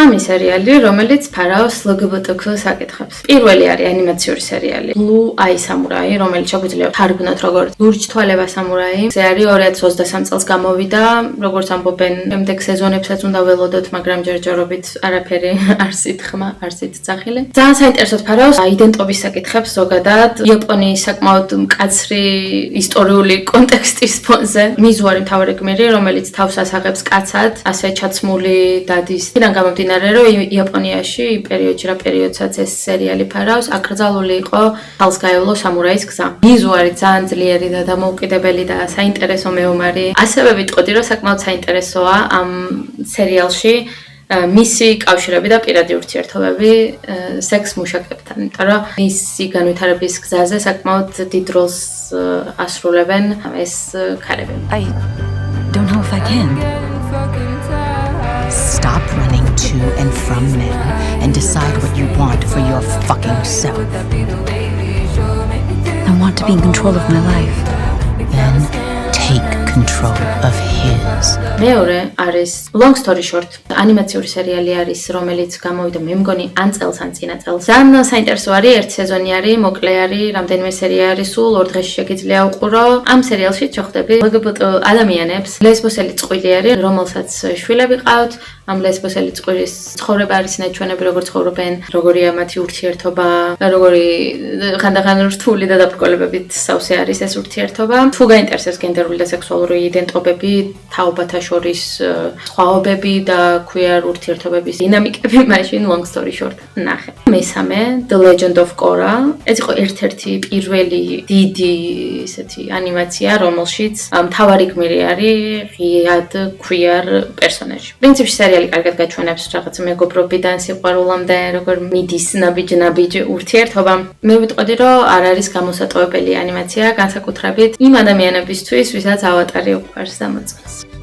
სამი სერიალი, რომელიც ფარავს LGBTQ საკითხებს. პირველი არის ანიმაციური სერიალი Blue Eye Samurai, რომელიც შეგვიძლია თარგმნოთ როგორც ლურჯ თვალება სამურაი. ეს არის 2023 წელს გამოვიდა, როგორც ამბობენ, შემდეგ სეზონებსაც უნდა ველოდოთ, მაგრამ ჯერჯერობით არაფერი არ სითხმა, არ სიძახილი. ძალიან საინტერესოდ ფარავს აიდენტობის საკითხებს ზოგადად, იაპონიის საკმაოდ მკაცრი ისტორიული კონტექსტის ფონზე. მიზუარი მთავარი გმირი, რომელიც თავს ასაღებს კაცად, ასე ჩაცმული დადის. იქიდან გამომდინარე, რომ იაპონიაში პერიოდში რა პერიოდსაც ეს სერიალი ფარავს, აკრძალული იყო თავს გაევლო სამურაის გზა. მიზუარი ძალიან ძლიერი და დამოუკიდებელი და საინტერესო მეომარი. ასევე ვიტყოდი, რომ საკმაოდ საინტერესოა ამ სერიალში მისი კავშირები და პირადი ურთიერთობები სექს მუშაკებთან, იმიტომ რომ მისი განვითარების გზაზე საკმაოდ დიდ როლს ასრულებენ ეს ქალები. I don't know if I can. Stop running to and from men and decide what you want for your fucking self. I want to be in control of my life. Then take control of his. მეორე არის Long Story Short, ანიმაციური სერიალი არის, რომელიც გამოვიდა მე მგონი ან წელს ან წინა წელს. ძალიან საინტერესო არის, ერთი სეზონი არის, მოკლე არის, რამდენიმე სერია არის, სულ 2 დღეში შეგიძლია უყურო. ამ სერიალში შეხვდები LGBT ადამიანებს, ლესბოსელი წყვილი არის, რომელსაც შვილები ყავთ. ამ ლესბოსელი წყვილის ცხოვრება არის ნაჩვენები, როგორ ცხოვრობენ, როგორია მათი ურთიერთობა, როგორი ხანდახან რთული და დაბრკოლებებით სავსე არის ეს ურთიერთობა. თუ გაინტერესებს გენდერული და სექსუალური იდენტობები, თაობათა შორის სხვაობები და queer ურთიერთობების დინამიკები, მაშინ Long Story Short ნახე. მესამე The Legend of Korra. ეს იყო ერთ-ერთი პირველი დიდი ესეთი ანიმაცია, რომელშიც მთავარი გმირი არის ღიად queer პერსონაჟი. პრინციპში სერიალი კარგად გაჩვენებს რაღაც მეგობრობიდან სიყვარულამდე, როგორ მიდის ნაბიჯ ურთიერთობა. მე ვიტყოდი, რომ არ არის გამოსატოვებელი ანიმაცია, განსაკუთრებით იმ ადამიანებისთვის, ვისაც ავატარი უყვარს და მოწყეს.